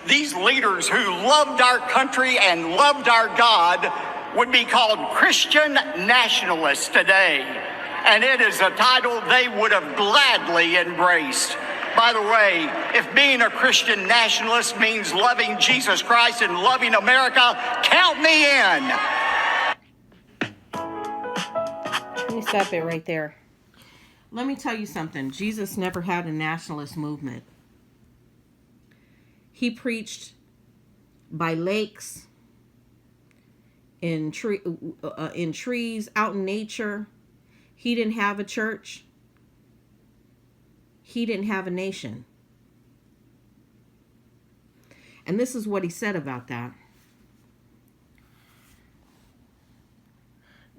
these leaders who loved our country and loved our God would be called Christian nationalists today. And it is a title they would have gladly embraced. By the way, if being a Christian nationalist means loving Jesus Christ and loving America, count me in. Let me stop it right there. Let me tell you something. Jesus never had a nationalist movement. He preached by lakes, in trees, out in nature. He didn't have a church. He didn't have a nation. And this is what he said about that.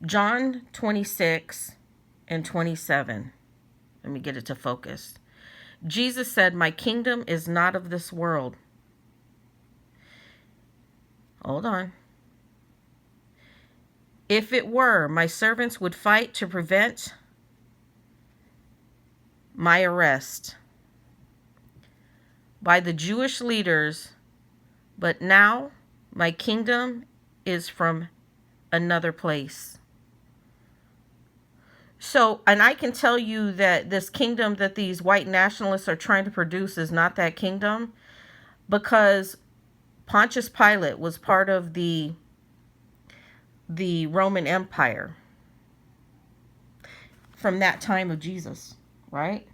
John 26 and 27. Let me get it to focus. Jesus said, "My kingdom is not of this world." Hold on. "If it were, my servants would fight to prevent my arrest by the Jewish leaders, but now my kingdom is from another place." So, and I can tell you that this kingdom that these white nationalists are trying to produce is not that kingdom, because Pontius Pilate was part of the Roman Empire from that time of Jesus, right?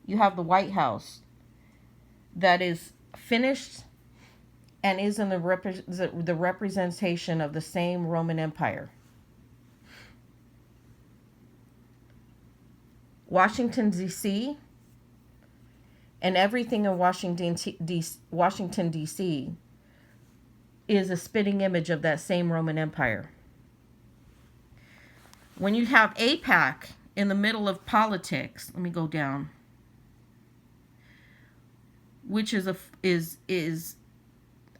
You have the White House that is finished and is in the representation of the same Roman Empire. Washington, D.C., and everything in Washington, D.C. is a spitting image of that same Roman Empire. When you have AIPAC in the middle of politics, let me go down, which is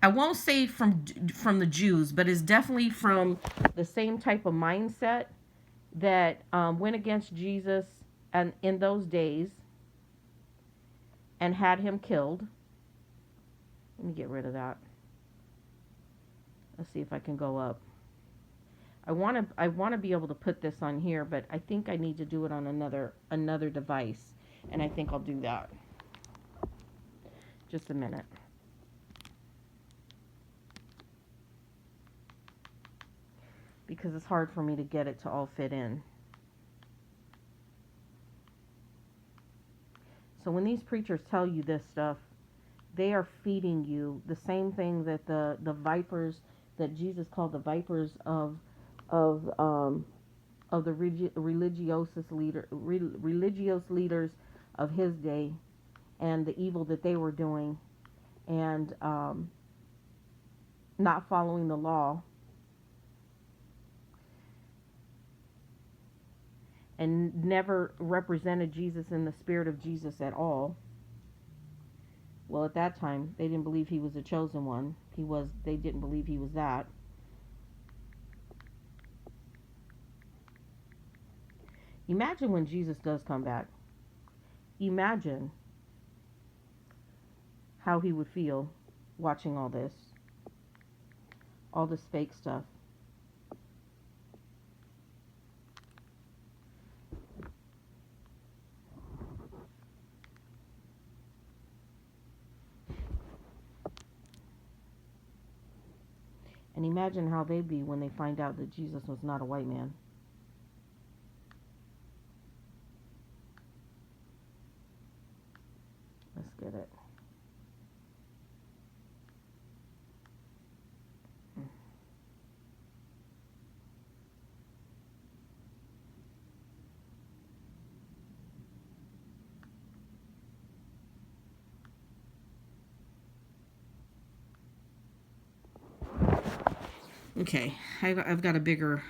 I won't say from the Jews, but is definitely from the same type of mindset that went against Jesus and in those days and had him killed. Let me get rid of that. Let's see if I can go up. I want to be able to put this on here, but I think I need to do it on another device, and I think I'll do that. Just a minute. Because it's hard for me to get it to all fit in. So when these preachers tell you this stuff, they are feeding you the same thing that the vipers that Jesus called the vipers of the religious leaders of his day, and the evil that they were doing, and not following the law, and never represented Jesus in the spirit of Jesus at all. Well, at that time, they didn't believe he was the chosen one. They didn't believe he was that. Imagine when Jesus does come back. Imagine how he would feel watching all this fake stuff. And imagine how they'd be when they find out that Jesus was not a white man. Let's get it. Okay, I've got a bigger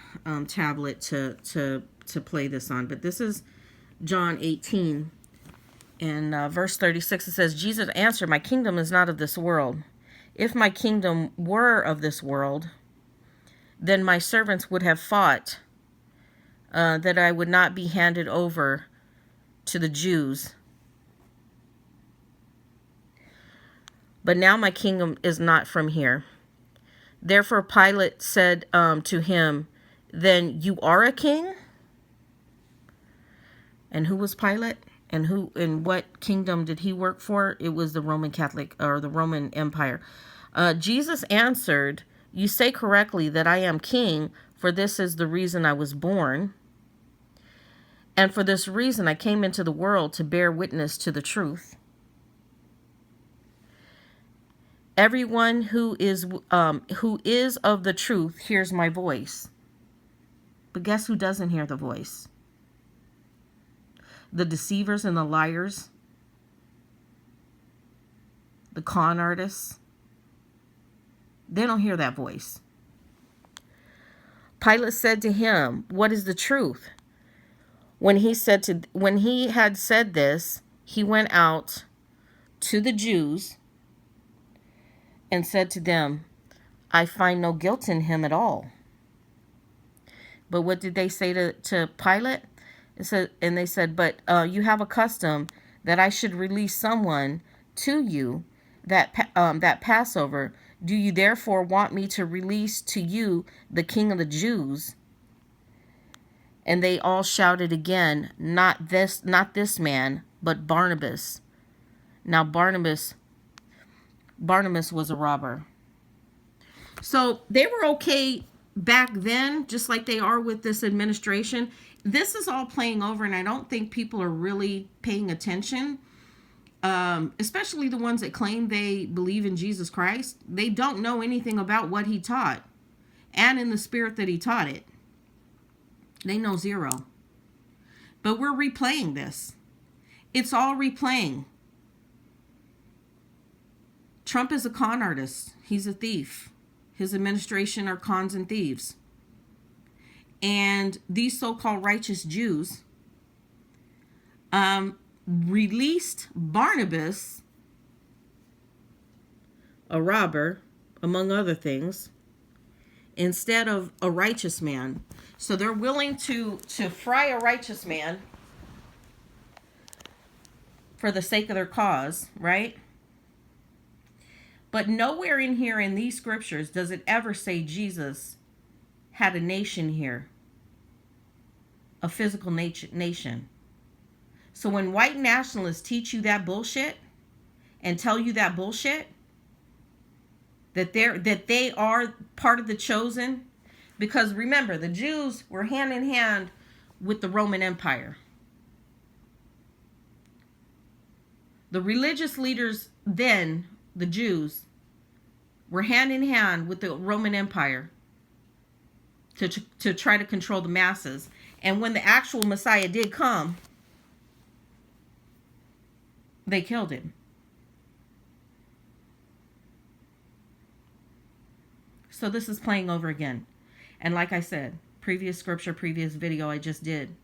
tablet to play this on, but this is John 18, and verse 36. It says, "Jesus answered, 'My kingdom is not of this world. If my kingdom were of this world, then my servants would have fought that I would not be handed over to the Jews. But now my kingdom is not from here. Therefore Pilate said to him, then you are a king? And who was Pilate? And what kingdom did he work for? It was the Roman Catholic, or the Roman Empire. Jesus answered, you say correctly that I am king, for this is the reason I was born. And for this reason I came into the world, to bear witness to the truth. Everyone who is of the truth hears my voice. But guess who doesn't hear the voice? The deceivers and the liars, the con artists, they don't hear that voice. Pilate said to him, what is the truth? When he had said this, he went out to the Jews and said to them, I find no guilt in him at all. But what did they say to Pilate? And they said, but you have a custom that I should release someone to you that Passover. Do you therefore want me to release to you the King of the Jews? And they all shouted again, not this man, but Barnabas. Now Barnabas was a robber. So they were okay back then, just like they are with this administration. This is all playing over, and I don't think people are really paying attention, especially the ones that claim they believe in Jesus Christ. They don't know anything about what he taught and in the spirit that he taught it. They know zero. But we're replaying this. It's all replaying. Trump is a con artist. He's a thief. His administration are cons and thieves. And these so-called righteous Jews released Barnabas, a robber, among other things, instead of a righteous man. So they're willing to fry a righteous man for the sake of their cause, right? But nowhere in here in these scriptures does it ever say Jesus had a nation here, a physical nation. So when white nationalists teach you that bullshit and tell you that bullshit, that they are part of the chosen, because remember, the Jews were hand in hand with the Roman Empire. The religious leaders then, the Jews, were hand in hand with the Roman Empire to try to control the masses. And when the actual Messiah did come, they killed him. So this is playing over again. And like I said, previous scripture, previous video I just did,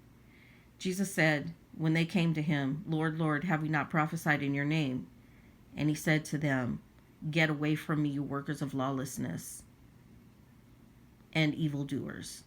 Jesus said when they came to him, Lord, Lord, have we not prophesied in your name? And he said to them, get away from me, you workers of lawlessness and evildoers.